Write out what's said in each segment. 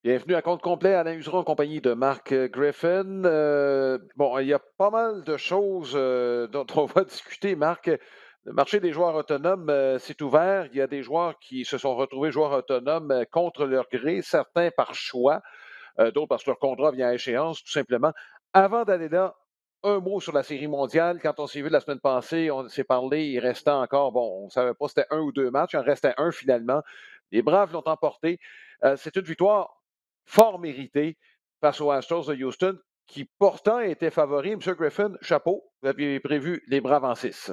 Bienvenue à compte complet, Alain Useron en compagnie de Marc Griffin. Bon, il y a pas mal de choses dont on va discuter, Marc. Le marché des joueurs autonomes s'est ouvert. Il y a des joueurs qui se sont retrouvés joueurs autonomes contre leur gré, certains par choix, d'autres parce que leur contrat vient à échéance, tout simplement. Avant d'aller là, un mot sur la Série mondiale. Quand on s'est vu la semaine passée, on s'est parlé, il restait encore, bon, on ne savait pas si c'était un ou deux matchs, il en restait un finalement. Les Braves l'ont emporté. C'est une victoire fort méritée face aux Astros de Houston, qui pourtant étaient favoris. M. Griffin, chapeau, vous aviez prévu les Braves en 6.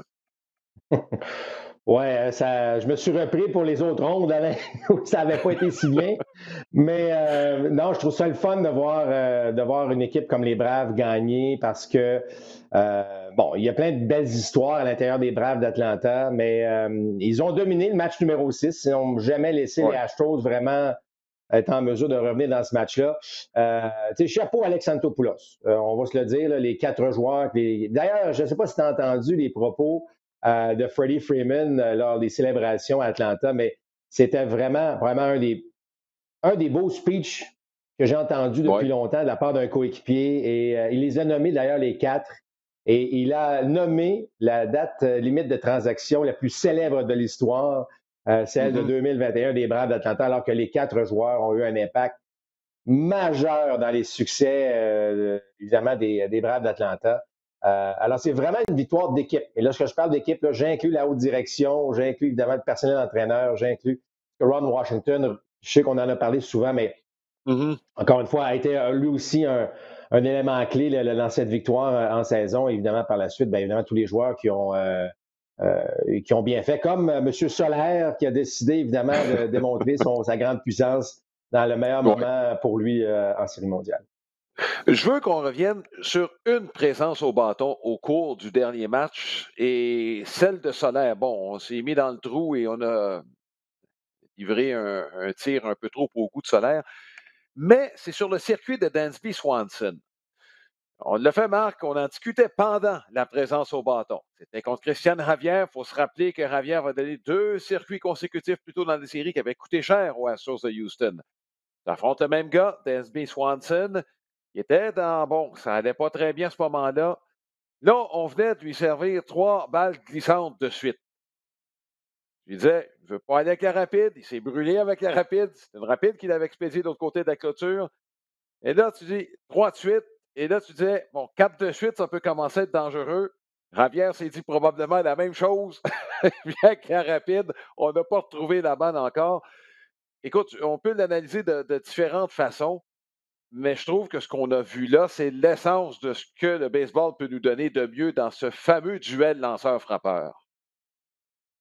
Ouais, je me suis repris pour les autres rondes, Alain, où ça n'avait pas été si bien. Mais non, je trouve ça le fun de voir une équipe comme les Braves gagner parce que, bon, il y a plein de belles histoires à l'intérieur des Braves d'Atlanta, mais ils ont dominé le match numéro 6. Ils n'ont jamais laissé les Astros vraiment être en mesure de revenir dans ce match-là. Chapeau Alex Antopoulos. On va se le dire, là, les 4 joueurs. D'ailleurs, je ne sais pas si tu as entendu les propos de Freddie Freeman lors des célébrations à Atlanta, mais c'était vraiment un des beaux speeches que j'ai entendu depuis longtemps de la part d'un coéquipier. Et il les a nommés d'ailleurs les 4. Et il a nommé la date limite de transaction la plus célèbre de l'histoire, celle de 2021 des Braves d'Atlanta, alors que les 4 joueurs ont eu un impact majeur dans les succès, évidemment, des Braves d'Atlanta. Alors, c'est vraiment une victoire d'équipe. Et lorsque je parle d'équipe, j'inclus la haute direction, j'inclus évidemment le personnel d'entraîneur, j'inclus Ron Washington. Je sais qu'on en a parlé souvent, mais encore une fois, a été lui aussi un élément clé dans cette victoire en saison. Évidemment, par la suite, bien évidemment, tous les joueurs qui ont bien fait, comme M. Solaire, qui a décidé, évidemment, de démontrer sa grande puissance dans le meilleur moment pour lui en Série mondiale. Je veux qu'on revienne sur une présence au bâton au cours du dernier match et celle de Solaire. Bon, on s'est mis dans le trou et on a livré un tir un peu trop au goût de Solaire, mais c'est sur le circuit de Dansby Swanson. On l'a fait, Marc, on en discutait pendant la présence au bâton. C'était contre Christian Javier. Il faut se rappeler que Javier va donner 2 circuits consécutifs plus tôt dans les séries qui avaient coûté cher aux Astros de Houston. Ça affronte le même gars, Dansby Swanson, qui était dans, bon, ça allait pas très bien à ce moment-là. Là, on venait de lui servir 3 balles glissantes de suite. Je lui disais, il ne veut pas aller avec la rapide. Il s'est brûlé avec la rapide. C'est une rapide qu'il avait expédiée de l'autre côté de la clôture. Et là, tu dis 3 de suite. Et là, tu disais, bon, 4 de suite, ça peut commencer à être dangereux. Javier s'est dit probablement la même chose. Avec la rapide, on n'a pas retrouvé la balle encore. Écoute, on peut l'analyser de différentes façons, mais je trouve que ce qu'on a vu là, c'est l'essence de ce que le baseball peut nous donner de mieux dans ce fameux duel lanceur-frappeur.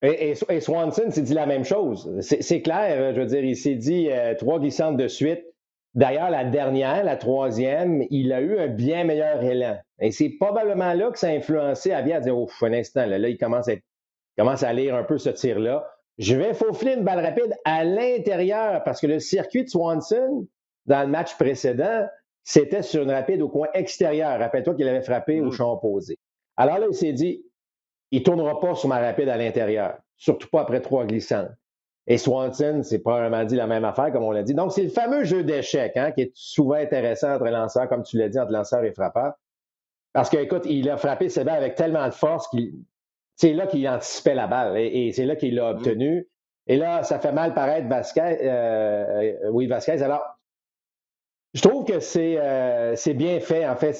Et Swanson s'est dit la même chose. C'est clair, je veux dire, il s'est dit 3 glissantes de suite. D'ailleurs, la dernière, la 3e, il a eu un bien meilleur élan. Et c'est probablement là que ça a influencé Javier à dire, ouf, un instant, là il commence à lire un peu ce tir-là. Je vais faufiler une balle rapide à l'intérieur parce que le circuit de Swanson, dans le match précédent, c'était sur une rapide au coin extérieur. Rappelle-toi qu'il avait frappé au champ opposé. Alors là, il s'est dit, il ne tournera pas sur ma rapide à l'intérieur, surtout pas après 3 glissantes. Et Swanson, c'est probablement dit la même affaire, comme on l'a dit. Donc, c'est le fameux jeu d'échecs qui est souvent intéressant entre lanceurs, comme tu l'as dit, entre lanceurs et frappeurs. Parce qu'écoute, il a frappé ses balles avec tellement de force qu'il c'est là qu'il anticipait la balle et c'est là qu'il l'a obtenu. Et là, ça fait mal paraître Vasquez. Vasquez. Alors, je trouve que c'est bien fait, en fait.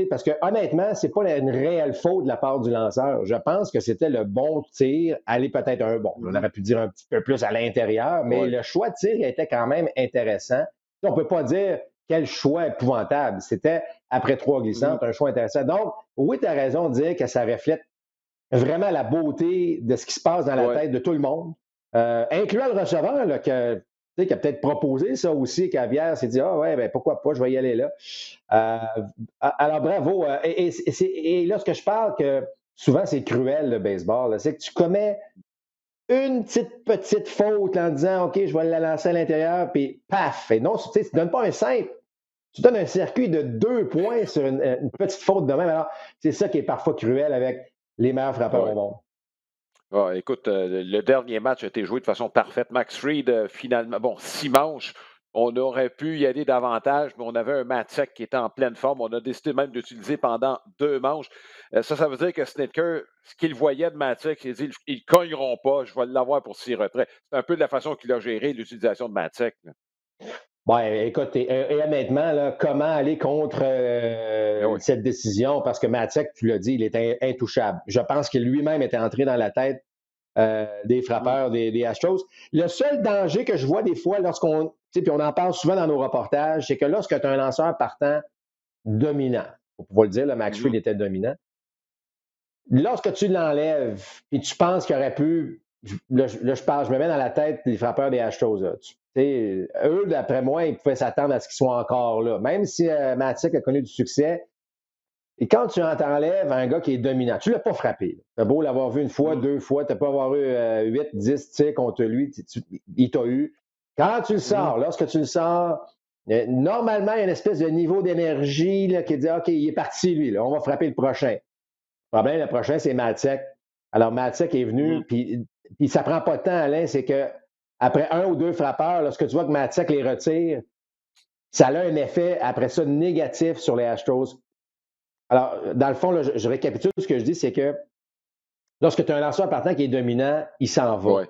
Parce que honnêtement, c'est pas une réelle faute de la part du lanceur. Je pense que c'était le bon tir. Aller peut-être on aurait pu dire un petit peu plus à l'intérieur, mais le choix de tir était quand même intéressant. On peut pas dire quel choix épouvantable. C'était, après 3 glissantes, un choix intéressant. Donc, oui, tu as raison de dire que ça reflète vraiment la beauté de ce qui se passe dans la tête de tout le monde, incluant le receveur là, qui a peut-être proposé ça aussi, Cavière s'est dit, pourquoi pas, je vais y aller là. Alors, bravo. Et là, ce que je parle, que souvent, c'est cruel, le baseball, c'est que tu commets une petite faute en disant, OK, je vais la lancer à l'intérieur, puis paf! Et non, tu ne donnes pas un simple. Tu donnes un circuit de 2 points sur une petite faute de même. Alors, c'est ça qui est parfois cruel avec les meilleurs frappeurs au monde. Écoute, le dernier match a été joué de façon parfaite. Max Fried, finalement, bon, 6 manches, On aurait pu y aller davantage, mais on avait un Matzek qui était en pleine forme. On a décidé même d'utiliser pendant 2 manches. Ça veut dire que Snitker, ce qu'il voyait de Matzek, il dit: «Ils ne cogneront pas, je vais l'avoir pour 6 retraits». C'est un peu de la façon qu'il a géré l'utilisation de Matzek, là. Ouais, écoute, et honnêtement, là, comment aller contre Ben oui. cette décision? Parce que Matzek, tu l'as dit, il est intouchable. Je pense que lui-même était entré dans la tête des Mmh. frappeurs des Astros. Le seul danger que je vois des fois lorsqu'on, tu sais, puis on en parle souvent dans nos reportages, c'est que lorsque tu as un lanceur partant dominant, on pouvoir le dire, le Max Mmh. Fried était dominant, lorsque tu l'enlèves et tu penses qu'il aurait pu, je me mets dans la tête des frappeurs des Astros. Là. Tu sais, eux, d'après moi, ils pouvaient s'attendre à ce qu'ils soient encore là. Même si Matic a connu du succès, et quand tu t'enlèves un gars qui est dominant, tu ne l'as pas frappé. Tu as beau l'avoir vu une fois, Mmh. 2 fois, tu n'as pas avoir eu 8, 10 tirs contre lui, il t'a eu. Quand tu le Mmh. sors, lorsque tu le sors, normalement, il y a une espèce de niveau d'énergie là, qui dit OK, il est parti, lui, là, on va frapper le prochain. Le problème, le prochain, c'est Matzek. Alors, Matzek est Mmh. venu, puis ça prend pas de temps, Alain, c'est que après un ou deux frappeurs, lorsque tu vois que Matzek les retire, ça a un effet, après ça, négatif sur les Astros. Alors, dans le fond, là, je récapitule ce que je dis, c'est que lorsque tu as un lanceur partant qui est dominant, il s'en va. Ouais.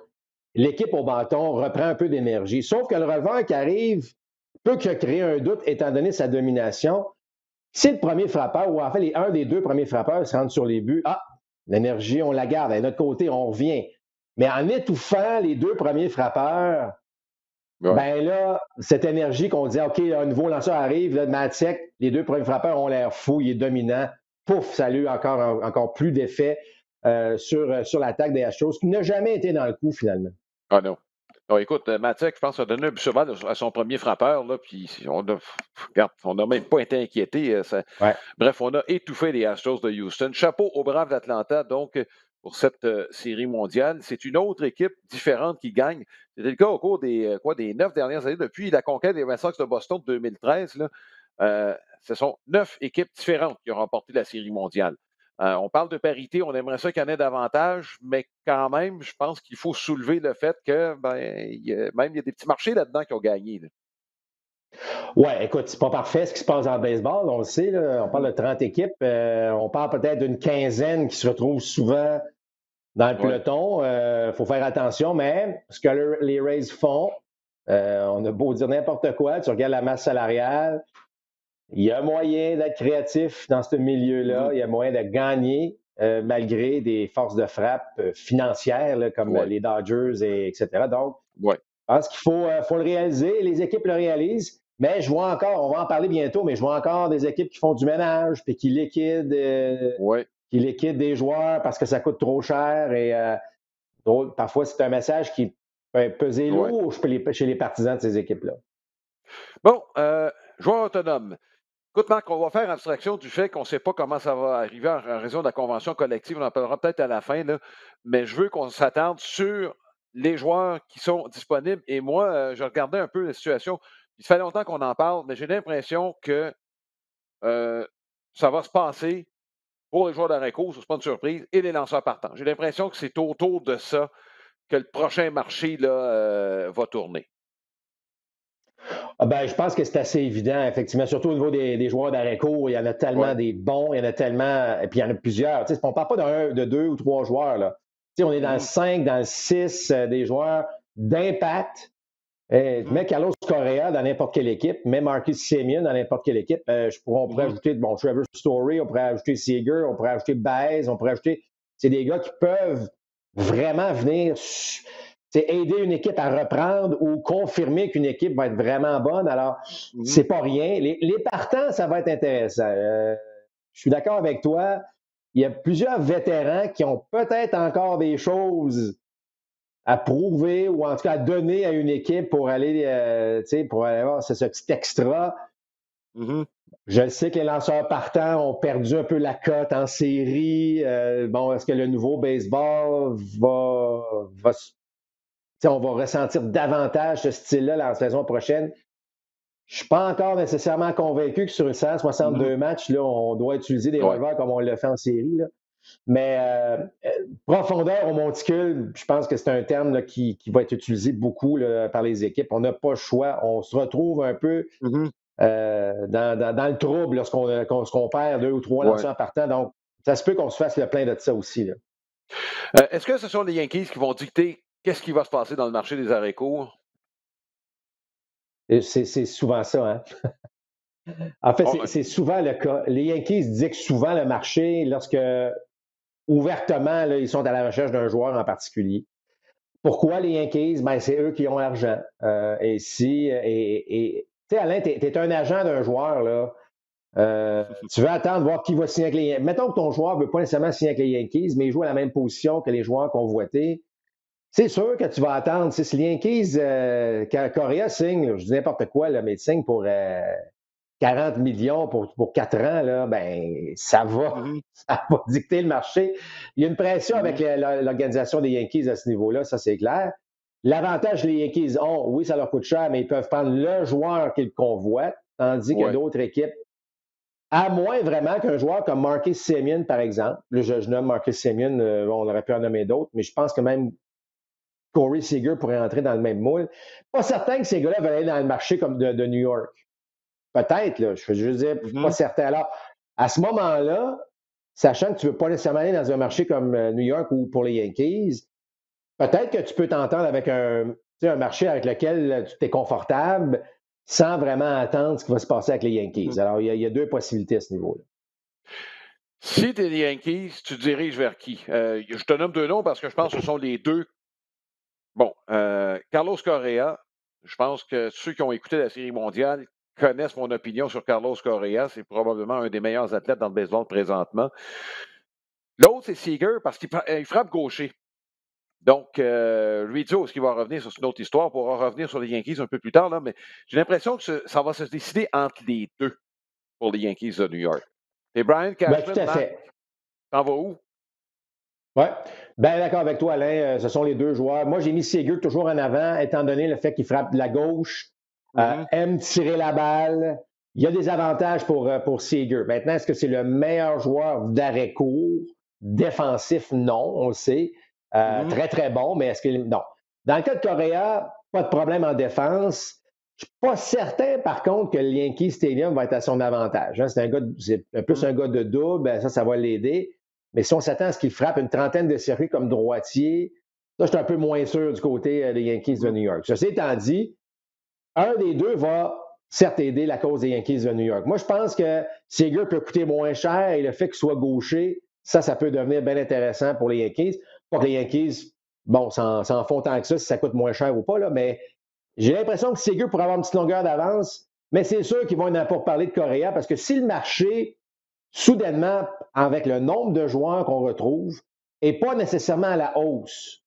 L'équipe au bâton reprend un peu d'énergie. Sauf que le releveur qui arrive peut que créer un doute étant donné sa domination. Si le premier frappeur, ou en fait, un des deux premiers frappeurs se rendent sur les buts, l'énergie, on la garde. À notre côté, on revient. Mais en étouffant les deux premiers frappeurs, Ouais. ben là, cette énergie qu'on dit, OK, un nouveau lanceur arrive, là, Matzek, les deux premiers frappeurs ont l'air fous, il est dominant. Pouf, ça a eu encore plus d'effet sur l'attaque des Astros, qui n'a jamais été dans le coup, finalement. Ah non. Non, écoute, Matzek, je pense, a donné un but sauvage à son premier frappeur, là, puis on n'a même pas été inquiétés. Ouais. Bref, on a étouffé les Astros de Houston. Chapeau aux Braves d'Atlanta, donc, pour cette série mondiale. C'est une autre équipe différente qui gagne. C'était le cas au cours des 9 dernières années, depuis la conquête des Red Sox de Boston de 2013. Là, ce sont 9 équipes différentes qui ont remporté la série mondiale. On parle de parité, on aimerait ça qu'il y en ait davantage, mais quand même, je pense qu'il faut soulever le fait que il y a des petits marchés là-dedans qui ont gagné. Là. Ouais, écoute, c'est pas parfait ce qui se passe en baseball, on le sait, là, on parle Mhm. de 30 équipes, on parle peut-être d'une quinzaine qui se retrouvent souvent dans le Ouais. peloton. Il faut faire attention, mais ce que les Rays font, on a beau dire n'importe quoi, tu regardes la masse salariale, il y a moyen d'être créatif dans ce milieu-là, Mhm. il y a moyen de gagner malgré des forces de frappe financières là, comme Ouais. les Dodgers, etc. Donc, Ouais. je pense qu'il faut le réaliser. Les équipes le réalisent. Mais je vois encore, on va en parler bientôt, mais je vois encore des équipes qui font du ménage puis Ouais. qui liquident des joueurs parce que ça coûte trop cher. Et parfois, c'est un message qui peut peser Ouais. lourd chez les partisans de ces équipes-là. Bon, joueur autonome. Écoute, Marc, on va faire abstraction du fait qu'on ne sait pas comment ça va arriver en raison de la convention collective. On en parlera peut-être à la fin, là, mais je veux qu'on s'attarde sur les joueurs qui sont disponibles. Et moi, je regardais un peu la situation. Il fait longtemps qu'on en parle, mais j'ai l'impression que euh, ça va se passer pour les joueurs d'Areco, ce n'est pas une surprise, et les lanceurs partants. J'ai l'impression que c'est autour de ça que le prochain marché là, va tourner. Ah ben, je pense que c'est assez évident, effectivement, surtout au niveau des joueurs d'arrêt court. Il y en a tellement Oui. des bons, il y en a tellement, et puis il y en a plusieurs. Tu sais, on ne parle pas de deux ou trois joueurs. Là. Tu sais, on est dans le Mhm, 5, dans le 6 des joueurs d'impact. mhm, Mets Carlos Correa dans n'importe quelle équipe, mets Marcus Semien dans n'importe quelle équipe. On pourrait mhm. ajouter Trevor Story, on pourrait ajouter Seager, on pourrait ajouter Baez, on pourrait ajouter. C'est des gars qui peuvent vraiment venir aider une équipe à reprendre ou confirmer qu'une équipe va être vraiment bonne. Alors, Mhm. c'est pas rien. Les partants, ça va être intéressant. Je suis d'accord avec toi. Il y a plusieurs vétérans qui ont peut-être encore des choses à prouver ou en tout cas à donner à une équipe pour aller avoir ce petit extra. Mhm. Je sais que les lanceurs partants ont perdu un peu la cote en série. Bon, est-ce que le nouveau baseball on va ressentir davantage ce style-là la saison prochaine? Je ne suis pas encore nécessairement convaincu que sur une 162 Mhm. matchs, là, on doit utiliser des Ouais. releveurs comme on l'a fait en série. Là. Mais profondeur au monticule, je pense que c'est un terme là, qui va être utilisé beaucoup là, par les équipes. On n'a pas le choix. On se retrouve un peu dans le trouble lorsqu'on perd 2 ou 3 Ouais. lanceurs partant. Donc, ça se peut qu'on se fasse le plein de ça aussi. Là. Est-ce que ce sont les Yankees qui vont dicter qu'est-ce qui va se passer dans le marché des arrêts courts? Et c'est souvent ça. Hein? En fait, Oh, c'est souvent le cas. Les Yankees dictent souvent le marché lorsque, ouvertement, là, ils sont à la recherche d'un joueur en particulier. Pourquoi les Yankees? Ben, c'est eux qui ont l'argent. Et tu sais, Alain, tu es un agent d'un joueur, là. Tu veux attendre voir qui va signer avec les Yankees. Mettons que ton joueur ne veut pas nécessairement signer avec les Yankees, mais il joue à la même position que les joueurs convoités. C'est sûr que tu vas attendre. Si les Yankees, quand Correa signe, là, je dis n'importe quoi, là, mais il signe pour 40 millions pour 4 ans, là, ben, ça va dicter le marché. Il y a une pression avec l'organisation des Yankees à ce niveau-là, ça c'est clair. L'avantage que les Yankees ont, oui, ça leur coûte cher, mais ils peuvent prendre le joueur qu'ils convoitent, tandis que ouais. d'autres équipes, à moins vraiment qu'un joueur comme Marcus Semien, par exemple, là, je nomme Marcus Semien, on aurait pu en nommer d'autres, mais je pense que même Corey Seager pourrait entrer dans le même moule. Pas certain que ces gars-là veulent aller dans le marché comme de New York. Peut-être, là, je veux juste dire, je ne suis pas certain. Alors, à ce moment-là, sachant que tu ne veux pas nécessairement aller dans un marché comme New York ou pour les Yankees, peut-être que tu peux t'entendre avec un marché avec lequel tu es confortable sans vraiment attendre ce qui va se passer avec les Yankees. Alors, il y a deux possibilités à ce niveau-là. Si tu es les Yankees, tu te diriges vers qui? Je te nomme deux noms parce que je pense que ce sont les deux. Bon, Carlos Correa, je pense que ceux qui ont écouté la Série mondiale connaissent mon opinion sur Carlos Correa. C'est probablement un des meilleurs athlètes dans le baseball présentement. L'autre, c'est Seager parce qu'il frappe gaucher. Donc, Rizzo, est-ce qu'il va revenir sur une autre histoire? On pourra revenir sur les Yankees un peu plus tard, là, mais j'ai l'impression que ça va se décider entre les deux pour les Yankees de New York. Et Brian Bien, Cashman, tout à Marc, fait. t'en vas où? Oui. Bien d'accord avec toi, Alain. Ce sont les deux joueurs. Moi, j'ai mis Seager toujours en avant, étant donné le fait qu'il frappe de la gauche, aime tirer la balle. Il y a des avantages pour Seager. Maintenant, est-ce que c'est le meilleur joueur d'arrêt court? Défensif, non, on le sait. Très, très bon, mais est-ce que. Non. Dans le cas de Correa, pas de problème en défense. Je ne suis pas certain, par contre, que le Yankee Stadium va être à son avantage. Hein. C'est plus un gars de double, ça va l'aider. Mais si on s'attend à ce qu'il frappe une trentaine de circuits comme droitier, ça, je suis un peu moins sûr du côté des Yankees de New York. Ceci étant dit, un des deux va certes aider la cause des Yankees de New York. Moi, je pense que Seager peut coûter moins cher et le fait qu'il soit gaucher, ça peut devenir bien intéressant pour les Yankees. Pas que les Yankees, bon, s'en font tant que ça, si ça coûte moins cher ou pas, là, mais j'ai l'impression que Seager pourrait avoir une petite longueur d'avance, mais c'est sûr qu'ils vont en pour parler de Correa parce que si le marché soudainement, avec le nombre de joueurs qu'on retrouve, et pas nécessairement à la hausse.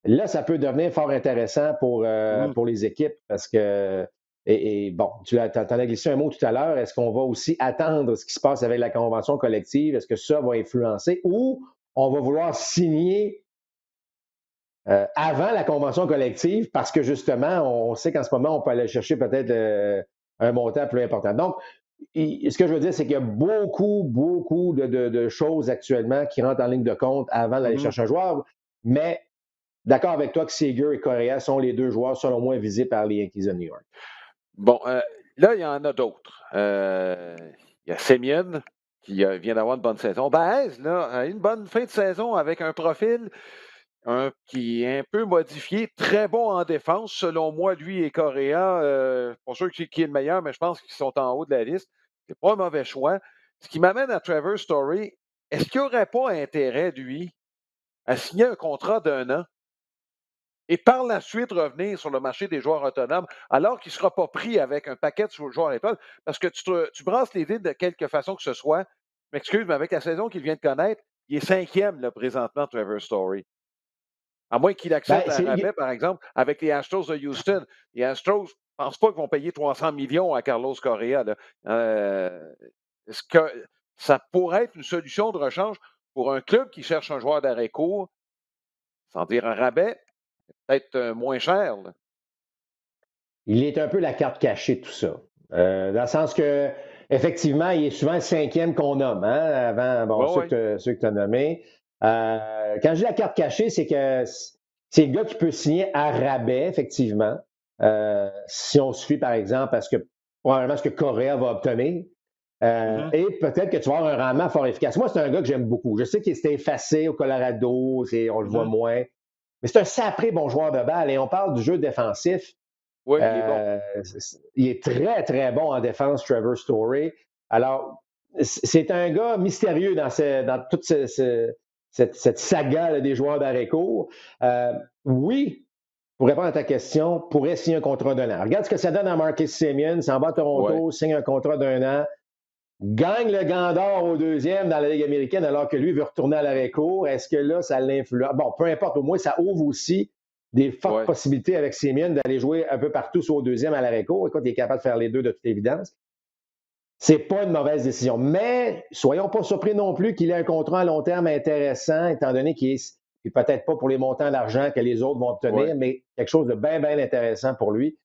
Là, ça peut devenir fort intéressant pour les équipes parce que, et bon, tu en as glissé un mot tout à l'heure, est-ce qu'on va aussi attendre ce qui se passe avec la convention collective? Est-ce que ça va influencer ou on va vouloir signer avant la convention collective parce que justement, on sait qu'en ce moment, on peut aller chercher peut-être un montant plus important. Donc, ce que je veux dire, c'est qu'il y a beaucoup de choses actuellement qui rentrent en ligne de compte avant d'aller chercher un joueur. Mais d'accord avec toi que Seager et Correa sont les deux joueurs, selon moi, visés par les Yankees de New York. Bon, là, il y en a d'autres. Il y a Semien qui vient d'avoir une bonne saison. Baez, là, a une bonne fin de saison avec un profil qui est un peu modifié, très bon en défense, selon moi, lui et Correa. Pas sûr qui est le meilleur, mais je pense qu'ils sont en haut de la liste. C'est pas un mauvais choix. Ce qui m'amène à Trevor Story. Est-ce qu'il n'aurait pas intérêt, lui, à signer un contrat d'1 an et par la suite revenir sur le marché des joueurs autonomes, alors qu'il ne sera pas pris avec un paquet de joueurs étoiles? Parce que tu brasses les vides de quelque façon que ce soit. Je m'excuse, mais avec la saison qu'il vient de connaître, il est cinquième là, présentement, Trevor Story. À moins qu'il accepte Ben, un rabais, par exemple, avec les Astros de Houston. Les Astros, je ne pense pas qu'ils vont payer 300 millions à Carlos Correa. Là. Est-ce que ça pourrait être une solution de rechange pour un club qui cherche un joueur d'arrêt court, sans dire un rabais, peut-être moins cher? Là. il est un peu la carte cachée de tout ça. Dans le sens que effectivement, il est souvent le cinquième qu'on nomme, hein, avant bon, Ouais, ouais. ceux que tu as nommés. Quand je dis la carte cachée, c'est que c'est le gars qui peut signer à rabais, effectivement. Si on suit, par exemple, à probablement ce que Correa va obtenir. Mhm. Et peut-être que tu vas avoir un rendement fort efficace. Moi, c'est un gars que j'aime beaucoup. Je sais qu'il s'était effacé au Colorado, on le voit Mhm. moins. Mais c'est un sacré bon joueur de balle. Et on parle du jeu défensif. Oui, il est bon. Il est très, très bon en défense, Trevor Story. Alors, c'est un gars mystérieux dans toute cette saga là, des joueurs d'arrêt-court. Oui, pour répondre à ta question, pourrait signer un contrat d'un an. Regarde ce que ça donne à Marcus Semien, s'en va à Ouais. Toronto, signe un contrat d'un an, gagne le Gant d'Or au deuxième dans la Ligue américaine alors que lui veut retourner à l'arrêt-court. Est-ce que là, ça l'influence? Bon, peu importe, au moins, ça ouvre aussi des fortes Ouais. possibilités avec Semien d'aller jouer un peu partout, soit au deuxième à l'arrêt-court. Écoute, il est capable de faire les deux de toute évidence. C'est pas une mauvaise décision. Mais soyons pas surpris non plus qu'il ait un contrat à long terme intéressant, étant donné qu'il est peut-être pas pour les montants d'argent que les autres vont obtenir, Ouais. mais quelque chose de bien, bien intéressant pour lui.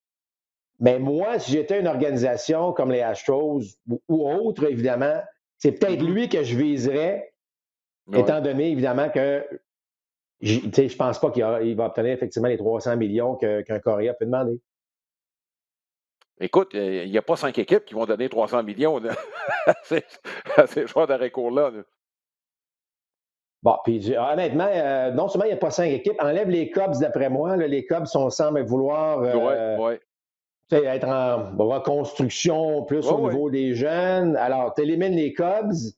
Mais moi, si j'étais une organisation comme les Astros ou autre, évidemment, c'est peut-être Mhm. lui que je viserais, Ouais. étant donné, évidemment, que je ne pense pas qu'il va obtenir effectivement les 300 millions qu'un Correa peut demander. Écoute, il n'y a pas 5 équipes qui vont donner 300 millions là, à ces joueurs d'arrêt-court-là. Là. Bon, puis honnêtement, non seulement il n'y a pas 5 équipes, enlève les Cubs d'après moi. Là, les Cubs semblent vouloir Ouais, ouais. être en reconstruction plus Ouais, au ouais. niveau des jeunes. Alors, tu élimines les Cubs.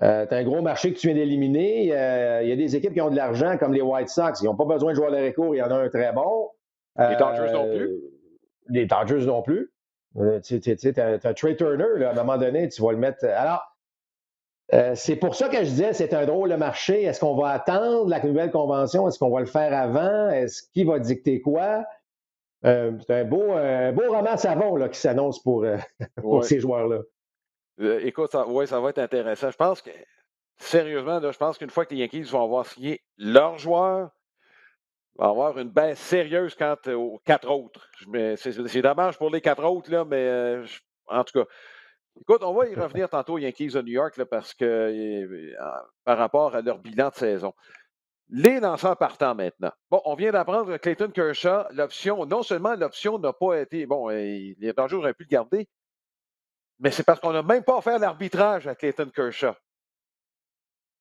Tu as un gros marché que tu viens d'éliminer. Il y a des équipes qui ont de l'argent, comme les White Sox. Ils n'ont pas besoin de joueurs d'arrêt court. Il y en a un très bon. Les Dodgers non plus. Les Dodgers non plus. Tu as Trey Turner, là, à un moment donné, tu vas le mettre. Alors, c'est pour ça que je disais, c'est un drôle de marché. Est-ce qu'on va attendre la nouvelle convention? Est-ce qu'on va le faire avant? Est-ce qui va dicter quoi? C'est un beau roman savon là, qui s'annonce pour Ouais. ces joueurs-là. Écoute, ça va être intéressant. Je pense que, sérieusement, là, je pense qu'une fois que les Yankees vont avoir signé leurs joueurs, il va y avoir une baisse sérieuse quant aux 4 autres. C'est dommage pour les 4 autres, là, mais en tout cas. Écoute, on va y revenir tantôt aux Yankees de New York là, parce que par rapport à leur bilan de saison. Les lanceurs partants maintenant. Bon, on vient d'apprendre que Clayton Kershaw, l'option, non seulement l'option n'a pas été. Bon, les Dodgers auraient pu le garder, mais c'est parce qu'on n'a même pas offert l'arbitrage à Clayton Kershaw.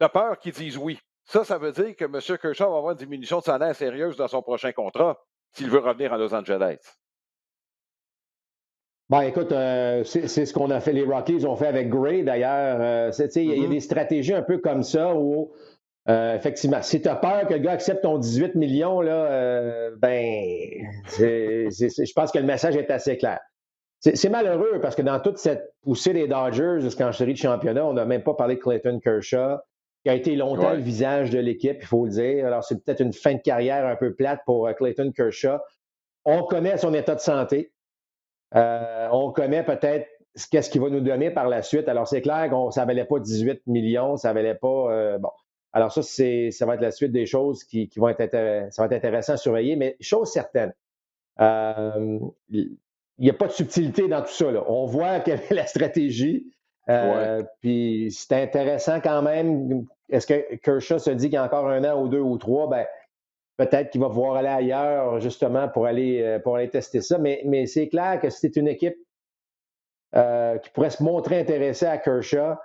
De peur qu'ils disent oui. Ça veut dire que M. Kershaw va avoir une diminution de salaire sérieuse dans son prochain contrat s'il veut revenir à Los Angeles. Bon, écoute, c'est ce qu'on a fait, les Rockies ont fait avec Gray d'ailleurs. Il y a Mhm. des stratégies un peu comme ça où, effectivement, si tu as peur que le gars accepte ton 18 millions, là, je pense que le message est assez clair. C'est malheureux parce que dans toute cette poussée des Dodgers jusqu'en série de championnat, on n'a même pas parlé de Clayton Kershaw, qui a été longtemps le Ouais. visage de l'équipe, il faut le dire. Alors, c'est peut-être une fin de carrière un peu plate pour Clayton Kershaw. On connaît son état de santé. On connaît peut-être qu'est-ce qu'il va nous donner par la suite. Alors, c'est clair que ça ne valait pas 18 millions, ça ne valait pas. Bon. Alors, ça va être la suite des choses qui vont être ça va être intéressant à surveiller. Mais chose certaine, il n'y a pas de subtilité dans tout ça. Là. On voit quelle est la stratégie. Ouais. Puis c'est intéressant quand même. Est-ce que Kershaw se dit qu'il y a encore un an ou deux ou trois? Ben, peut-être qu'il va pouvoir aller ailleurs, justement, pour aller tester ça. Mais c'est clair que si c'est une équipe qui pourrait se montrer intéressée à Kershaw,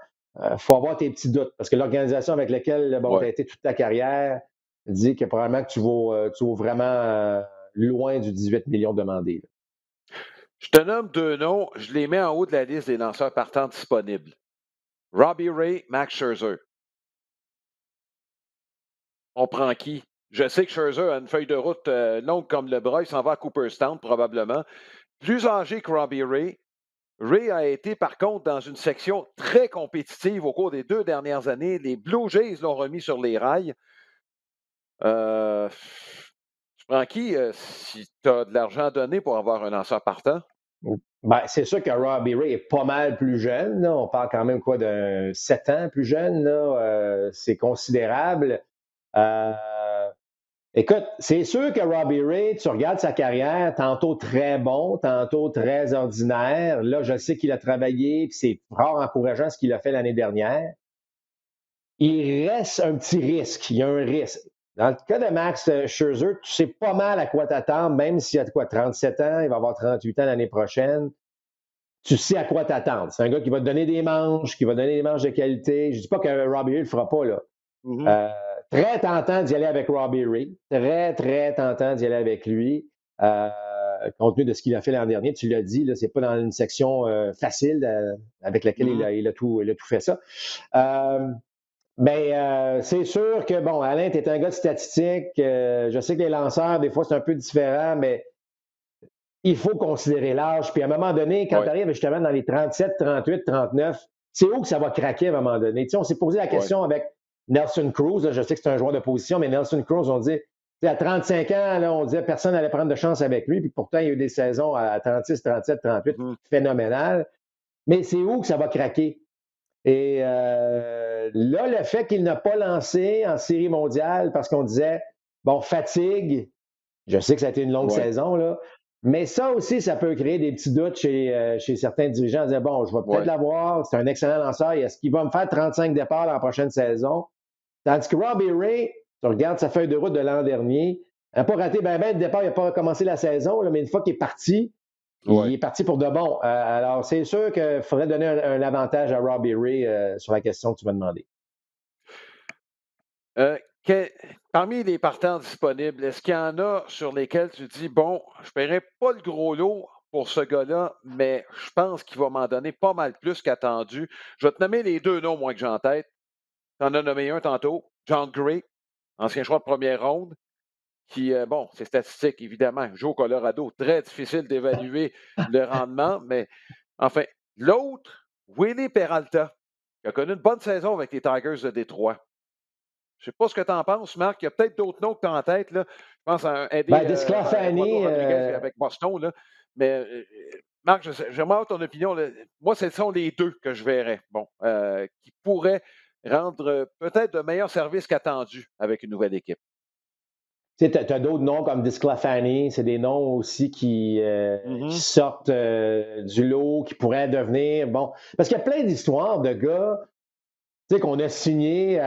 il faut avoir tes petits doutes. Parce que l'organisation avec laquelle tu as Ouais. été toute ta carrière dit que probablement que tu vaux vraiment loin du 18 millions demandés. Là. Je te nomme 2 noms, je les mets en haut de la liste des lanceurs partants disponibles. Robbie Ray, Max Scherzer. On prend qui? Je sais que Scherzer a une feuille de route longue comme le bras. Il s'en va à Cooperstown, probablement. Plus âgé que Robbie Ray. Ray a été, par contre, dans une section très compétitive au cours des 2 dernières années. Les Blue Jays l'ont remis sur les rails. Tu prends qui si tu as de l'argent à donner pour avoir un lanceur partant? Ben, c'est sûr que Robbie Ray est pas mal plus jeune. Là. On parle quand même quoi d'un 7 ans plus jeune. Là. C'est considérable. Euh, Écoute, c'est sûr que Robbie Ray, tu regardes sa carrière, tantôt très bon, tantôt très ordinaire. Là, je sais qu'il a travaillé, puis c'est rare encourageant ce qu'il a fait l'année dernière. Il reste un petit risque. Il y a un risque. Dans le cas de Max Scherzer, tu sais pas mal à quoi t'attendre, même s'il a 37 ans, il va avoir 38 ans l'année prochaine. Tu sais à quoi t'attendre. C'est un gars qui va te donner des manches, qui va donner des manches de qualité. Je dis pas que Robbie Ray le fera pas, là. Mm-hmm. Très tentant d'y aller avec Robbie Ray. Très, très tentant d'y aller avec lui. Compte tenu de ce qu'il a fait l'an dernier, tu l'as dit, là, c'est pas dans une section facile avec laquelle il a tout fait ça. C'est sûr que, bon, Alain, tu es un gars de statistique. Je sais que les lanceurs, des fois, c'est un peu différent, mais il faut considérer l'âge. Puis à un moment donné, quand tu arrives justement dans les 37, 38, 39, c'est où que ça va craquer à un moment donné? Tu sais, on s'est posé la question avec Nelson Cruz. Là, je sais que c'est un joueur de position, mais Nelson Cruz, on dit, à 35 ans, là, on disait que personne n'allait prendre de chance avec lui. Puis pourtant, il y a eu des saisons à 36, 37, 38 phénoménales. Mais c'est où que ça va craquer? Et là, le fait qu'il n'a pas lancé en série mondiale parce qu'on disait, bon, fatigue, je sais que ça a été une longue saison, là, mais ça aussi, ça peut créer des petits doutes chez certains dirigeants. Ils disaient, bon, je vais peut-être l'avoir, c'est un excellent lanceur, est-ce qu'il va me faire 35 départs la prochaine saison? Tandis que Robbie Ray, tu regardes sa feuille de route de l'an dernier, il n'a pas raté ben de départ, il n'a pas commencé la saison, là, mais une fois qu'il est parti, il est parti pour de bon. Alors, c'est sûr qu'il faudrait donner un avantage à Robbie Ray sur la question que tu m'as demandé. Parmi les partants disponibles, est-ce qu'il y en a sur lesquels tu dis, bon, je ne paierai pas le gros lot pour ce gars-là, mais je pense qu'il va m'en donner pas mal plus qu'attendu. Je vais te nommer les deux noms, moi, que j'ai en tête. Tu en as nommé un tantôt, John Gray, ancien choix de première ronde, qui, bon, c'est statistique, évidemment, joue au Colorado. Très difficile d'évaluer le rendement, mais enfin, l'autre, Willie Peralta, qui a connu une bonne saison avec les Tigers de Détroit. Je ne sais pas ce que tu en penses, Marc. Il y a peut-être d'autres noms que tu as en tête. Là. Je pense à un Eddie Desclafani, Rodriguez avec Boston. Là. Mais Marc, j'aimerais avoir ton opinion. Là. Moi, ce sont les deux que je verrais. Bon, qui pourraient rendre peut-être de meilleurs services qu'attendus avec une nouvelle équipe. Tu sais, as d'autres noms comme Desclafani, c'est des noms aussi qui sortent du lot, qui pourraient devenir, bon, parce qu'il y a plein d'histoires de gars, tu sais, qu'on a signé,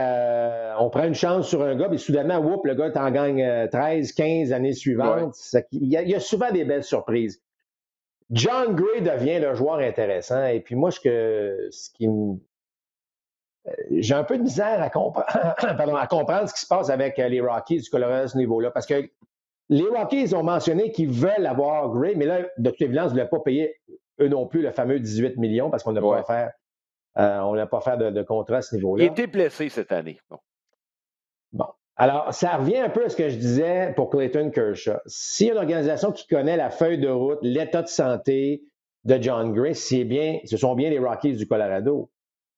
on prend une chance sur un gars, puis soudainement, whoop, le gars t'en gagne 13, 15 années suivantes. Il y a souvent des belles surprises. John Gray devient le joueur intéressant, et puis moi, j'ai un peu de misère à comprendre ce qui se passe avec les Rockies du Colorado à ce niveau-là. Parce que les Rockies ont mentionné qu'ils veulent avoir Gray, mais là, de toute évidence, ils ne voulaient pas payer eux non plus le fameux 18 millions parce qu'on n'a pas offert, de contrat à ce niveau-là. Il était blessé cette année. Bon. Alors, ça revient un peu à ce que je disais pour Clayton Kershaw. S'il y a une organisation qui connaît la feuille de route, l'état de santé de John Gray, ce sont bien les Rockies du Colorado.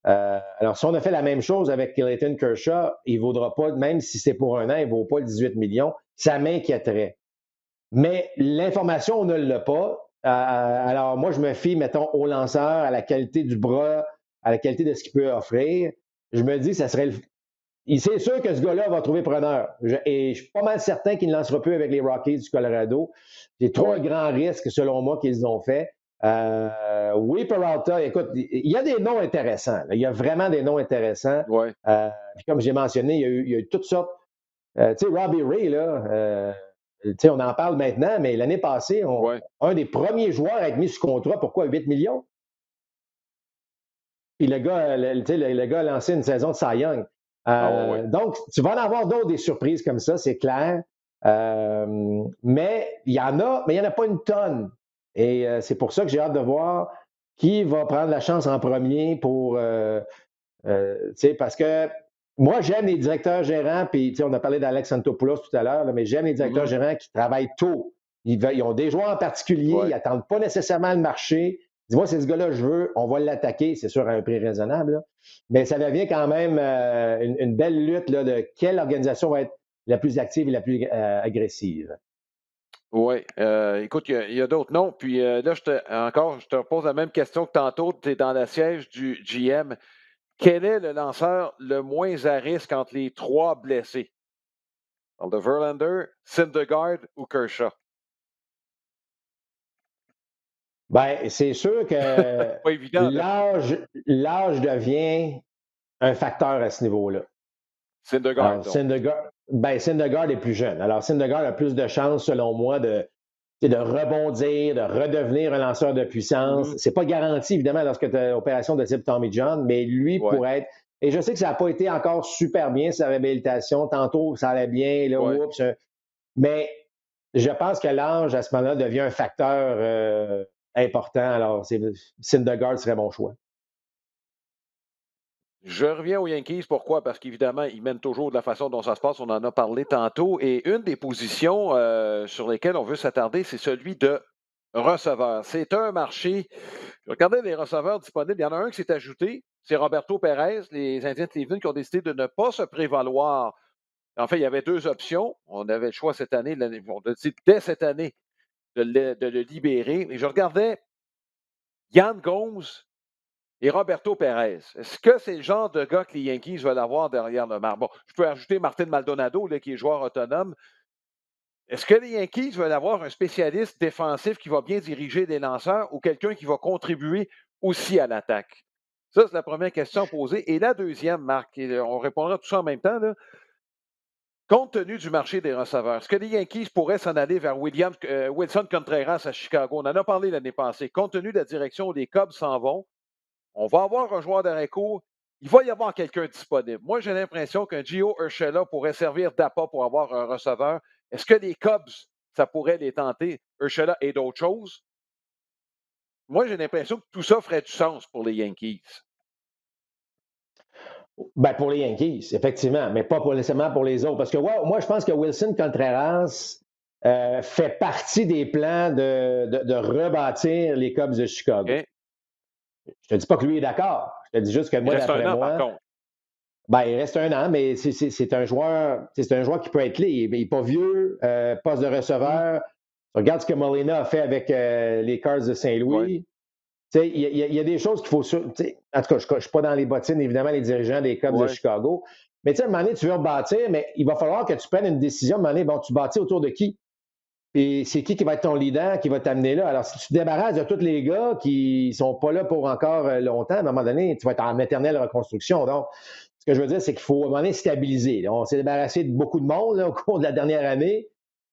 Alors, si on a fait la même chose avec Clayton Kershaw, il ne vaudra pas, même si c'est pour un an, il ne vaut pas le 18 millions. Ça m'inquiéterait. Mais l'information, on ne l'a pas. Alors, moi, je me fie, mettons, au lanceur, à la qualité du bras, à la qualité de ce qu'il peut offrir. Je me dis, ça serait c'est sûr que ce gars-là va trouver preneur. Et je suis pas mal certain qu'il ne lancera plus avec les Rockies du Colorado. C'est trop un grand risque, selon moi, qu'ils ont fait. Oui, Peralta, écoute, il y a des noms intéressants. Là. Il y a vraiment des noms intéressants. Puis comme j'ai mentionné, il y a eu toutes sortes. Tu sais, Robbie Ray, là, on en parle maintenant, mais l'année passée, un des premiers joueurs à être mis sous contrat, pourquoi 8 millions? Puis le gars a lancé une saison de Cy Young. Donc, tu vas en avoir d'autres des surprises comme ça, c'est clair. Mais il y en a, mais il n'y en a pas une tonne. Et c'est pour ça que j'ai hâte de voir qui va prendre la chance en premier pour. Parce que moi, j'aime les directeurs gérants, puis on a parlé d'Alex Antopoulos tout à l'heure, mais j'aime les directeurs gérants qui travaillent tôt. Ils ont des joueurs en particulier, ils n'attendent pas nécessairement le marché. Dis-moi, c'est ce gars-là, je veux, on va l'attaquer, c'est sûr, à un prix raisonnable. Là. Mais ça devient quand même une belle lutte là, de quelle organisation va être la plus active et la plus agressive. Oui. Écoute, il y a d'autres noms. Puis là, je te pose la même question que tantôt. Tu es dans la siège du GM. Quel est le lanceur le moins à risque entre les trois blessés? On parle de Verlander, Syndergaard ou Kershaw? Ben, c'est sûr que Pas évident, là. l'âge devient un facteur à ce niveau-là. Syndergaard, Alors, donc. Syndergaard est plus jeune. Alors, Syndergaard a plus de chances, selon moi, de rebondir, de redevenir un lanceur de puissance. C'est pas garanti, évidemment, lorsque tu as l'opération de type Tommy John, mais lui Ouais. pourrait être. Et je sais que ça n'a pas été encore super bien, sa réhabilitation. Tantôt, ça allait bien, là, Ouais. oups. Mais je pense que l'âge, à ce moment-là, devient un facteur important. Alors, Syndergaard serait mon choix. Je reviens aux Yankees. Pourquoi? Parce qu'évidemment, ils mènent toujours de la façon dont ça se passe. On en a parlé tantôt. Et une des positions sur lesquelles on veut s'attarder, c'est celui de receveur. C'est un marché. Regardez les receveurs disponibles. Il y en a un qui s'est ajouté. C'est Roberto Perez, les Indiens de Cleveland, qui ont décidé de ne pas se prévaloir. En fait, il y avait deux options. On avait le choix cette année, on a dit dès cette année, de le libérer. Et je regardais Yann Gomes et Roberto Perez. Est-ce que c'est le genre de gars que les Yankees veulent avoir derrière le marbre? Bon, je peux ajouter Martin Maldonado, là, qui est joueur autonome. Est-ce que les Yankees veulent avoir un spécialiste défensif qui va bien diriger des lanceurs ou quelqu'un qui va contribuer aussi à l'attaque? Ça, c'est la première question posée. Et la deuxième, Marc, et on répondra tout ça en même temps, là. Compte tenu du marché des receveurs, est-ce que les Yankees pourraient s'en aller vers Wilson Contreras à Chicago? On en a parlé l'année passée. Compte tenu de la direction où les Cubs s'en vont, on va avoir un joueur d'arrêt court. Il va y avoir quelqu'un disponible. Moi, j'ai l'impression qu'un Gio Urshela pourrait servir d'appât pour avoir un receveur. Est-ce que les Cubs, ça pourrait les tenter, Urshela et d'autres choses? Moi, j'ai l'impression que tout ça ferait du sens pour les Yankees. Ben, pour les Yankees, effectivement, mais pas nécessairement pour les autres. Parce que moi, je pense que Wilson Contreras fait partie des plans de rebâtir les Cubs de Chicago. Okay? Je te dis pas que lui est d'accord. Je te dis juste que Il moi, reste un d'après an, par moi, contre. ben, il reste un an, mais c'est un joueur qui peut être clé. Il n'est pas vieux, poste de receveur. Regarde ce que Molina a fait avec les Cards de Saint-Louis. Ouais. Il y a des choses qu'il faut. En tout cas, je ne suis pas dans les bottines, évidemment, les dirigeants des Cubs de Chicago. Mais à un moment donné, tu veux rebâtir, mais il va falloir que tu prennes une décision. À un moment donné, bon, tu bâtis autour de qui? Et c'est qui va être ton leader, qui va t'amener là? Alors, si tu te débarrasses de tous les gars qui ne sont pas là pour encore longtemps, à un moment donné, tu vas être en éternelle reconstruction. Donc, ce que je veux dire, c'est qu'il faut à un moment donné stabiliser. On s'est débarrassé de beaucoup de monde là, au cours de la dernière année.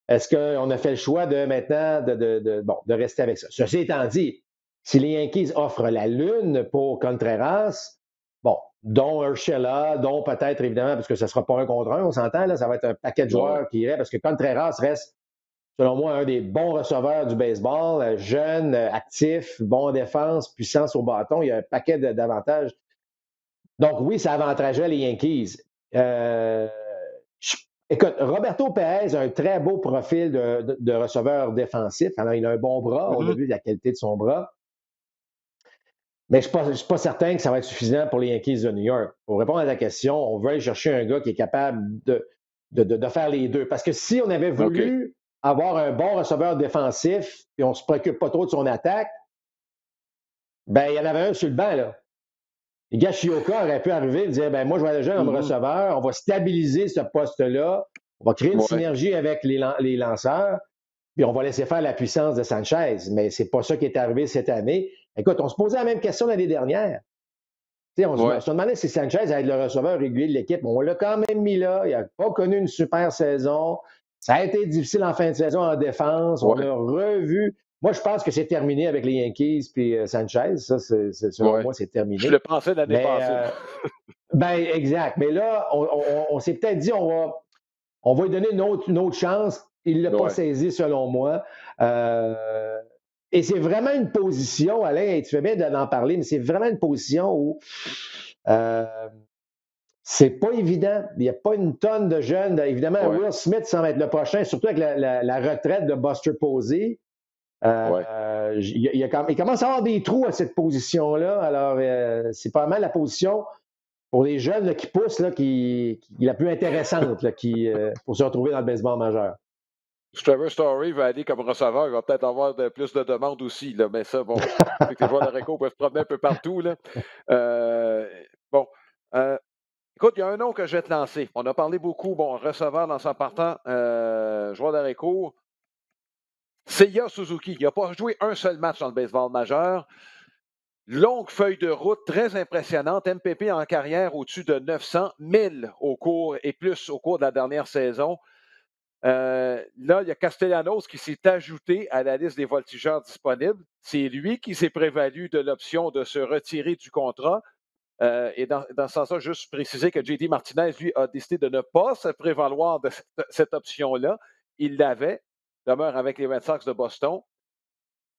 Est-ce qu'on a fait le choix de maintenant de rester avec ça? Ceci étant dit, si les Yankees offrent la lune pour Contreras, bon, dont Urshela, dont peut-être évidemment, parce que ce ne sera pas un contre un, on s'entend, là, ça va être un paquet de joueurs qui iraient, parce que Contreras reste, selon moi, un des bons receveurs du baseball, jeune, actif, bon en défense, puissance au bâton. Il y a un paquet d'avantages. Donc, oui, ça avantagerait les Yankees. Écoute, Roberto Perez a un très beau profil de receveur défensif. Alors, il a un bon bras. On a vu la qualité de son bras. Mais je ne suis pas certain que ça va être suffisant pour les Yankees de New York. Pour répondre à la question, on veut aller chercher un gars qui est capable de faire les deux. Parce que si on avait voulu avoir un bon receveur défensif et on ne se préoccupe pas trop de son attaque, ben il y en avait un sur le banc, là. Higashioka aurait pu arriver et dire ben moi, je vais aller jouer comme receveur, on va stabiliser ce poste-là, on va créer une synergie avec les lanceurs, puis on va laisser faire la puissance de Sanchez. Mais c'est pas ça qui est arrivé cette année. Écoute, on se posait la même question l'année dernière. On se demandait si Sanchez allait être le receveur régulier de l'équipe. On l'a quand même mis là. Il n'a pas connu une super saison. Ça a été difficile en fin de saison en défense. On l'a revu. Moi, je pense que c'est terminé avec les Yankees puis Sanchez. Ça, selon moi, c'est terminé. Je le pensais l'année passée. Ben, exact. Mais là, on s'est peut-être dit on va lui donner une autre chance. Il ne l'a pas saisi, selon moi. Et c'est vraiment une position, Alain, tu fais bien d'en parler, mais c'est vraiment une position où c'est pas évident. Il n'y a pas une tonne de jeunes. Évidemment, Will Smith semble être le prochain, surtout avec la retraite de Buster Posey. Il commence à avoir des trous à cette position-là. Alors, c'est pas mal la position pour les jeunes là, qui poussent là, qui est la plus intéressante là, pour se retrouver dans le baseball majeur. Trevor Story va aller comme receveur, il va peut-être avoir plus de demandes aussi, là, mais ça, bon, les joueurs de réco peuvent se promener un peu partout. Là. Écoute, il y a un nom que je vais te lancer. On a parlé beaucoup, bon, receveur dans son partant, joueur d'arrêt-court. Seiya Suzuki. Il n'a pas joué un seul match dans le baseball majeur. Longue feuille de route, très impressionnante. MPP en carrière au-dessus de 900, 1000 au cours et plus au cours de la dernière saison. Là, il y a Castellanos qui s'est ajouté à la liste des voltigeurs disponibles. C'est lui qui s'est prévalu de l'option de se retirer du contrat. Et dans ce sens-là, juste préciser que JD Martinez, lui, a décidé de ne pas se prévaloir de cette option-là. Il l'avait, demeure avec les Red Sox de Boston.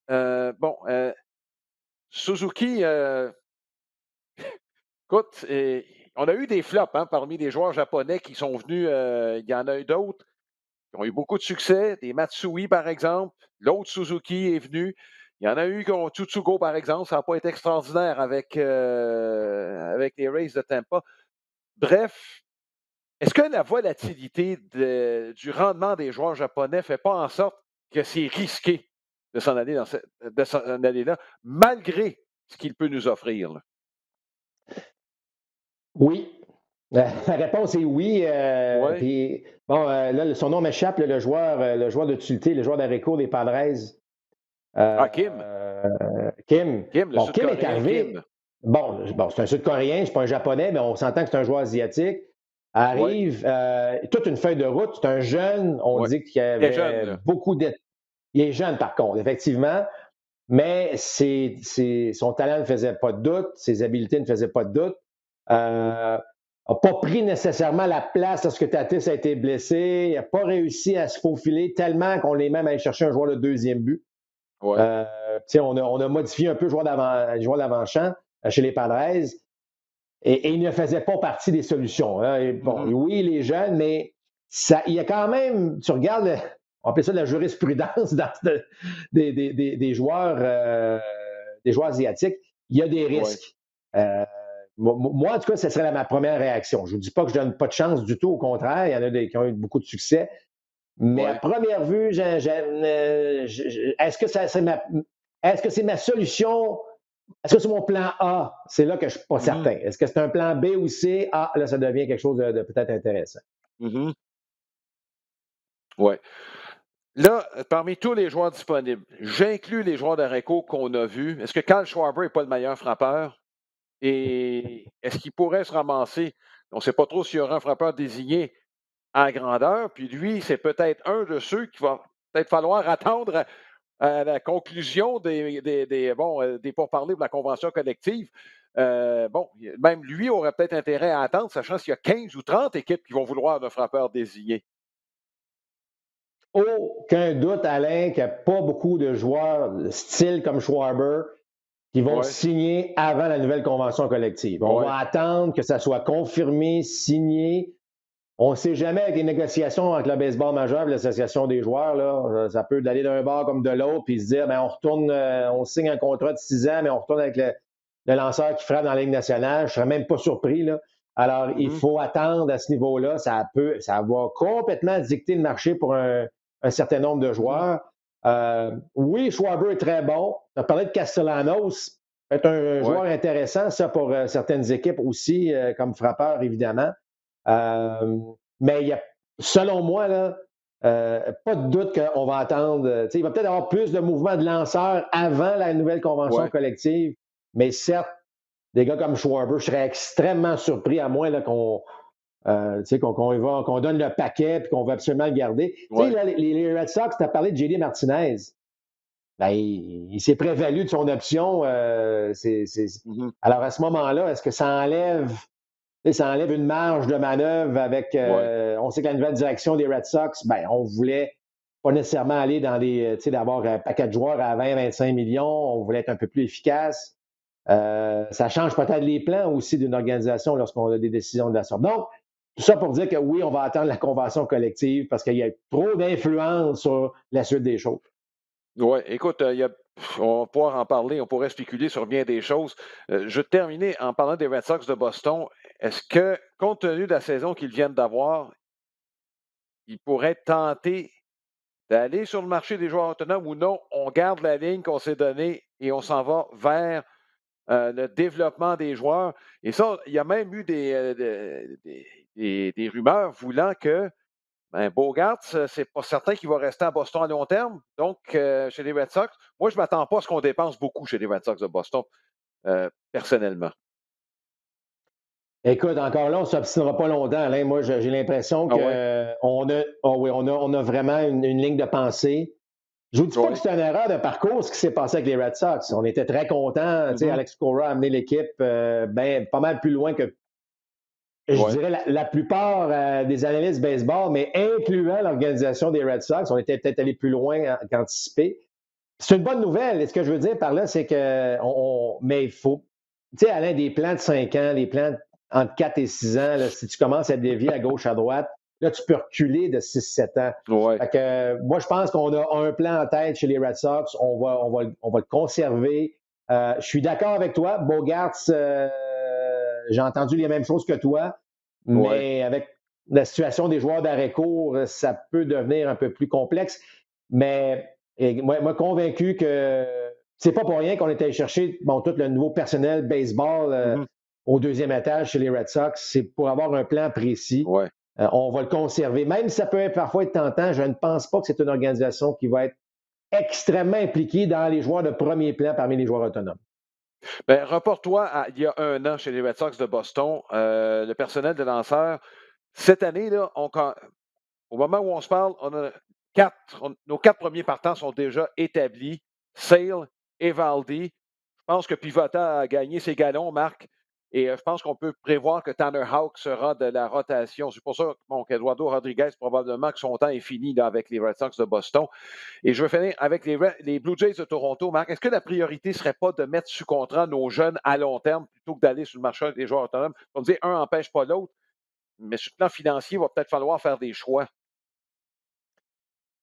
Bon, Suzuki, écoute, on a eu des flops parmi les joueurs japonais qui sont venus. Il y en a eu d'autres qui ont eu beaucoup de succès. Des Matsui, par exemple. L'autre Suzuki est venu. Il y en a eu qui ont Tsutsugo, par exemple. Ça n'a pas été extraordinaire avec les Rays de Tampa. Bref, est-ce que la volatilité du rendement des joueurs japonais ne fait pas en sorte que c'est risqué de s'en aller là, malgré ce qu'il peut nous offrir? Là? Oui. La réponse est oui. Ouais. Puis, bon, là, son nom m'échappe, le joueur d'utilité, le joueur d'arrêt-court des Padres. Kim. Kim. Kim, le Bon, Kim est Sud-Coréen, arrivé. Kim. Bon, c'est un Sud-Coréen, c'est pas un Japonais, mais on s'entend que c'est un joueur asiatique. Ouais. Arrive, toute une feuille de route. C'est un jeune, on Ouais. dit qu'il y Il est jeune, avait là. beaucoup de. Il est jeune, par contre, effectivement, mais son talent ne faisait pas de doute, ses habiletés ne faisaient pas de doute. N'a pas pris nécessairement la place lorsque Tatis a été blessé. Il n'a pas réussi à se faufiler tellement qu'on est même allé chercher un joueur de deuxième but. Ouais. On a modifié un peu le joueur d'avant-champ chez les Padres et il ne faisait pas partie des solutions. Hein. Bon, oui, il est jeune, mais il y a quand même, tu regardes, on appelle ça de la jurisprudence des joueurs asiatiques, il y a des risques. Ouais. Moi, en tout cas, ce serait ma première réaction. Je ne vous dis pas que je ne donne pas de chance du tout, au contraire, il y en a qui ont eu beaucoup de succès. Mais à première vue, est-ce que c'est ma solution? Est-ce que c'est mon plan A? C'est là que je ne suis pas certain. Est-ce que c'est un plan B ou C? Ah, là, ça devient quelque chose de peut-être intéressant. Oui. Là, parmi tous les joueurs disponibles, j'inclus les joueurs d'arrêt-court qu'on a vus. Est-ce que Kyle Schwarber n'est pas le meilleur frappeur? Et est-ce qu'il pourrait se ramasser? On ne sait pas trop s'il y aura un frappeur désigné à grandeur. Puis lui, c'est peut-être un de ceux qu'il va peut-être falloir attendre à la conclusion des pourparlers de la convention collective. Même lui aurait peut-être intérêt à attendre, sachant qu'il y a 15 ou 30 équipes qui vont vouloir un frappeur désigné. Aucun doute, Alain, qu'il n'y a pas beaucoup de joueurs style comme Schwarber qui vont signer avant la nouvelle convention collective. On va attendre que ça soit confirmé, signé. On ne sait jamais avec les négociations entre le baseball majeur et l'association des joueurs, là, ça peut aller d'un bord comme de l'autre, puis se dire, on retourne, on signe un contrat de 6 ans, mais on retourne avec le lanceur qui frappe dans la Ligue nationale. Je ne serais même pas surpris. Là. Alors, il faut attendre à ce niveau-là. Ça va complètement dicter le marché pour un certain nombre de joueurs. Oui, Schwarber est très bon. On a parlé de Castellanos. C'est un joueur intéressant, ça, pour certaines équipes aussi, comme frappeur, évidemment. Mais il y a, selon moi, là, pas de doute qu'on va attendre. Il va peut-être y avoir plus de mouvements de lanceurs avant la nouvelle convention collective. Mais certes, des gars comme Schwarber, je serais extrêmement surpris, à moins là, qu'on donne le paquet et qu'on veut absolument le garder. Là, les Red Sox, tu as parlé de JD Martinez. Ben, il s'est prévalu de son option. Alors, à ce moment-là, est-ce que ça enlève une marge de manœuvre avec. On sait que la nouvelle direction des Red Sox, on voulait pas nécessairement aller dans d'avoir un paquet de joueurs à 20-25 millions. On voulait être un peu plus efficace. Ça change peut-être les plans aussi d'une organisation lorsqu'on a des décisions de la sorte. Donc, tout ça pour dire que oui, on va attendre la convention collective parce qu'il y a trop d'influence sur la suite des choses. Oui, écoute, on va pouvoir en parler, on pourrait spéculer sur bien des choses. Je vais terminer en parlant des Red Sox de Boston. Est-ce que, compte tenu de la saison qu'ils viennent d'avoir, ils pourraient tenter d'aller sur le marché des joueurs autonomes ou non? On garde la ligne qu'on s'est donnée et on s'en va vers le développement des joueurs. Et ça, il y a même eu des rumeurs voulant que Bogaerts, c'est pas certain qu'il va rester à Boston à long terme. Donc, chez les Red Sox, moi, je ne m'attends pas à ce qu'on dépense beaucoup chez les Red Sox de Boston, personnellement. Écoute, encore là, on ne s'obstinera pas longtemps, Alain. Moi, j'ai l'impression Ah ouais? on a vraiment une ligne de pensée. Je ne vous dis pas que Oui. c'est une erreur de parcours ce qui s'est passé avec les Red Sox. On était très contents. Tu sais, Mhm. Alex Cora a amené l'équipe pas mal plus loin que, je Ouais. dirais, la plupart des analystes baseball, mais incluant l'organisation des Red Sox. On était peut-être allé plus loin qu'anticipé. C'est une bonne nouvelle. Et ce que je veux dire par là, c'est que mais il faut, tu sais, Alain, des plans de 5 ans, des plans entre 4 et 6 ans, là, si tu commences à dévier à gauche, à droite, là, tu peux reculer de 6-7 ans. Ouais. Fait que, moi, je pense qu'on a un plan en tête chez les Red Sox. On va le conserver. Je suis d'accord avec toi. Bogaerts, j'ai entendu les mêmes choses que toi, Ouais. mais avec la situation des joueurs d'arrêt-court, ça peut devenir un peu plus complexe. Mais moi, convaincu que c'est pas pour rien qu'on est allé chercher tout le nouveau personnel baseball Mhm. au deuxième étage chez les Red Sox. C'est pour avoir un plan précis. Ouais. On va le conserver. Même si ça peut parfois être tentant, je ne pense pas que c'est une organisation qui va être extrêmement impliquée dans les joueurs de premier plan parmi les joueurs autonomes. Reporte-toi à il y a un an chez les Red Sox de Boston. Le personnel de lanceurs, cette année, là, au moment où on se parle, on a nos 4 premiers partants sont déjà établis. Sale, Evaldi. Je pense que Pivota a gagné ses galons, Marc. Et je pense qu'on peut prévoir que Tanner Houck sera de la rotation. C'est pour ça qu'Eduardo Rodriguez, probablement que son temps est fini là, avec les Red Sox de Boston. Et je vais finir avec les Blue Jays de Toronto. Marc, est-ce que la priorité ne serait pas de mettre sous contrat nos jeunes à long terme plutôt que d'aller sur le marché des joueurs autonomes? On me dire, un n'empêche pas l'autre, mais sur le plan financier, il va peut-être falloir faire des choix.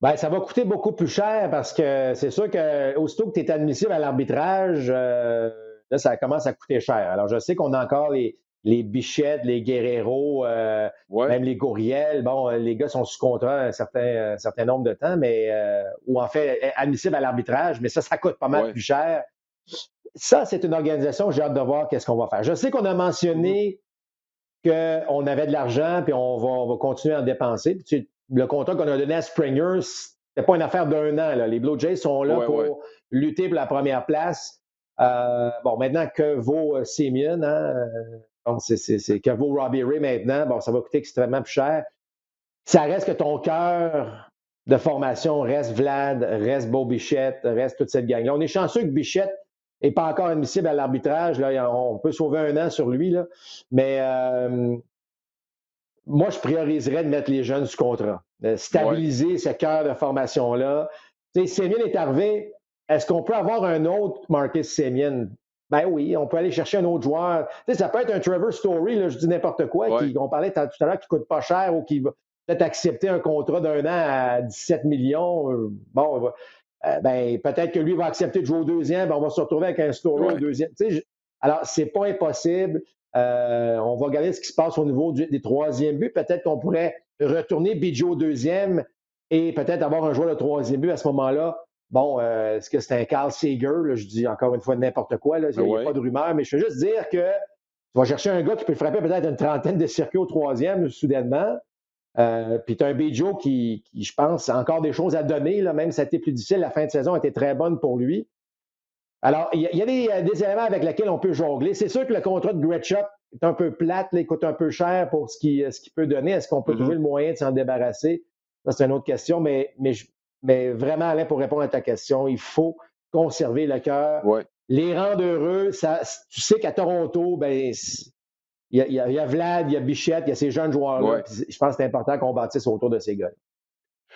Ben, ça va coûter beaucoup plus cher parce que c'est sûr que aussitôt que tu es admissible à l'arbitrage, là, ça commence à coûter cher. Alors, je sais qu'on a encore les Bichettes, les Guerrero, Oui, même les Gouriel. Bon, les gars sont sous contrat un certain nombre de temps, mais ou en fait admissibles à l'arbitrage, mais ça coûte pas mal oui. plus cher. Ça, c'est une organisation, j'ai hâte de voir qu'est-ce qu'on va faire. Je sais qu'on a Mhm. mentionné qu'on avait de l'argent, puis on va continuer à en dépenser. Puis, le contrat qu'on a donné à Springer, c'était pas une affaire d'un an. Là. Les Blue Jays sont là Ouais, ouais. pour lutter pour la première place. Maintenant, que vaut Semien? Hein? Que vaut Robbie Ray maintenant? Bon, ça va coûter extrêmement plus cher. Ça reste que ton cœur de formation reste Vlad, reste Beau Bichette, reste toute cette gang-là. On est chanceux que Bichette n'est pas encore admissible à l'arbitrage. Là, on peut sauver un an sur lui. Là. Mais moi, je prioriserais de mettre les jeunes sous contrat, de Ouais. stabiliser ce cœur de formation-là. Tu sais, Semien est arrivé. Est-ce qu'on peut avoir un autre Marcus Semien? Ben oui, on peut aller chercher un autre joueur. Tu sais, ça peut être un Trevor Story, là, je dis n'importe quoi, Ouais. on parlait tout à l'heure qui ne coûte pas cher ou qui va peut-être accepter un contrat d'un an à 17 millions. Peut-être que lui va accepter de jouer au deuxième, on va se retrouver avec un Story au Ouais. deuxième. Tu sais, alors, c'est pas impossible. On va regarder ce qui se passe au niveau des troisièmes buts. Peut-être qu'on pourrait retourner Biggio au deuxième et peut-être avoir un joueur de troisième but à ce moment-là. Bon, est-ce que c'est un Carl Seager? Là, je dis encore une fois n'importe quoi. Là, il n'y a pas Ouais. de rumeur, mais je veux juste dire que tu vas chercher un gars qui peut frapper peut-être une trentaine de circuits au troisième soudainement. Puis tu as un Biggio qui, je pense, a encore des choses à donner, là, même si ça a été plus difficile. La fin de saison a été très bonne pour lui. Alors, il y a des éléments avec lesquels on peut jongler. C'est sûr que le contrat de Gretschuk est un peu plate, là, il coûte un peu cher pour ce qu'il peut donner. Est-ce qu'on peut Mhm. trouver le moyen de s'en débarrasser? Ça, c'est une autre question, mais vraiment, Alain, pour répondre à ta question, il faut conserver le cœur, Ouais. les rendre heureux. Ça, tu sais qu'à Toronto, il y a Vlad, il y a Bichette, il y a ces jeunes joueurs-là. Ouais. Je pense que c'est important qu'on bâtisse autour de ces gars.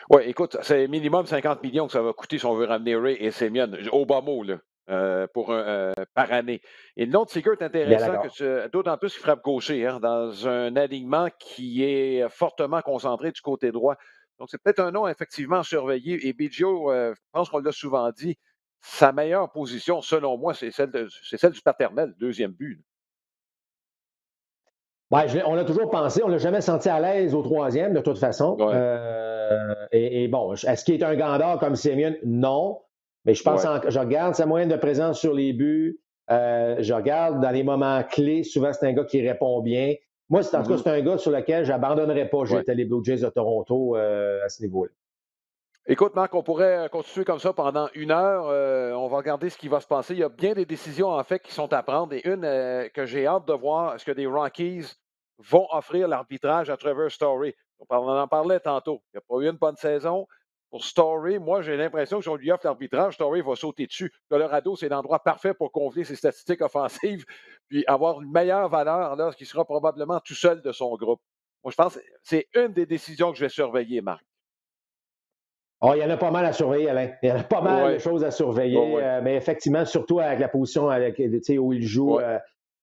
Ouais, écoute, c'est minimum 50 millions que ça va coûter si on veut ramener Ray et Semyon, au bas mot, là, par année. Et le nom de Seager est Bien intéressant, d'accord. d'autant plus qu'il frappe gaucher, hein, dans un alignement qui est fortement concentré du côté droit. Donc, c'est peut-être un nom effectivement à surveiller. Et Biggio, je pense qu'on l'a souvent dit, sa meilleure position, selon moi, c'est celle du paternel, deuxième but. Ouais, on l'a toujours pensé, on l'a jamais senti à l'aise au troisième, de toute façon. Oui, Et bon, est-ce qu'il est un gandard comme Sémion? Non. Mais je pense, oui, je regarde sa moyenne de présence sur les buts. Je regarde dans les moments clés, souvent, c'est un gars qui répond bien. Moi, en tout cas, c'est un gars sur lequel je n'abandonnerais pas. Ouais. J'étais les Blue Jays de Toronto à ce niveau-là. Écoute, Marc, on pourrait continuer comme ça pendant 1 heure. On va regarder ce qui va se passer. Il y a bien des décisions, en fait, qui sont à prendre. Et une que j'ai hâte de voir, est-ce que des Rockies vont offrir l'arbitrage à Trevor Story? On en parlait tantôt. Il n'y a pas eu une bonne saison. Pour Story, moi, j'ai l'impression que si on lui offre l'arbitrage, Story va sauter dessus. Colorado, c'est l'endroit parfait pour confier ses statistiques offensives puis avoir une meilleure valeur lorsqu'il sera probablement tout seul de son groupe. Moi, je pense que c'est une des décisions que je vais surveiller, Marc. Oh, il y en a pas mal à surveiller, Alain. Il y en a pas mal de Oui, choses à oui, surveiller, oui. mais effectivement, surtout avec la position où il joue. Ouais,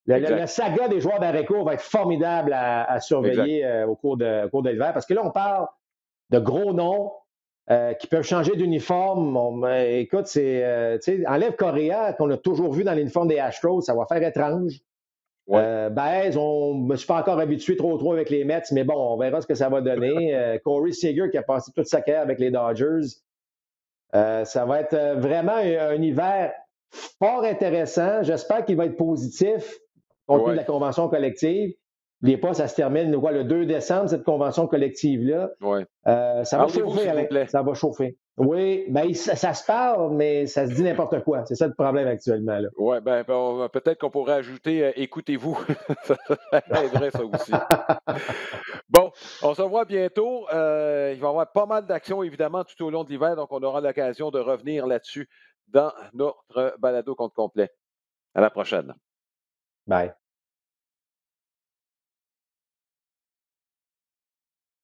La exact, saga des joueurs d'Areco va être formidable à exact. surveiller au cours de l'hiver, parce que là, on parle de gros noms qui peuvent changer d'uniforme. Écoute, enlève Correa, qu'on a toujours vu dans l'uniforme des Astros, ça va faire étrange. Ouais, Baez, on ne me suis pas encore habitué trop avec les Mets, mais bon, on verra ce que ça va donner. Corey Seager qui a passé toute sa carrière avec les Dodgers. Ça va être vraiment un hiver fort intéressant. J'espère qu'il va être positif compte tenu de ouais, la convention collective. N'oubliez pas, ça se termine le 2 décembre, cette convention collective-là. ouais. Ça va Parlez-vous, chauffer, s'il vous Alain. plaît. Ça va chauffer. Oui, ben, ça se parle, mais ça se dit n'importe quoi. C'est ça le problème actuellement. Là. Ouais, peut-être qu'on pourrait ajouter écoutez-vous. Ça aiderait ça aussi. Bon, on se revoit bientôt. Il va y avoir pas mal d'actions, évidemment, tout au long de l'hiver, donc on aura l'occasion de revenir là-dessus dans notre balado compte complet. À la prochaine. Bye.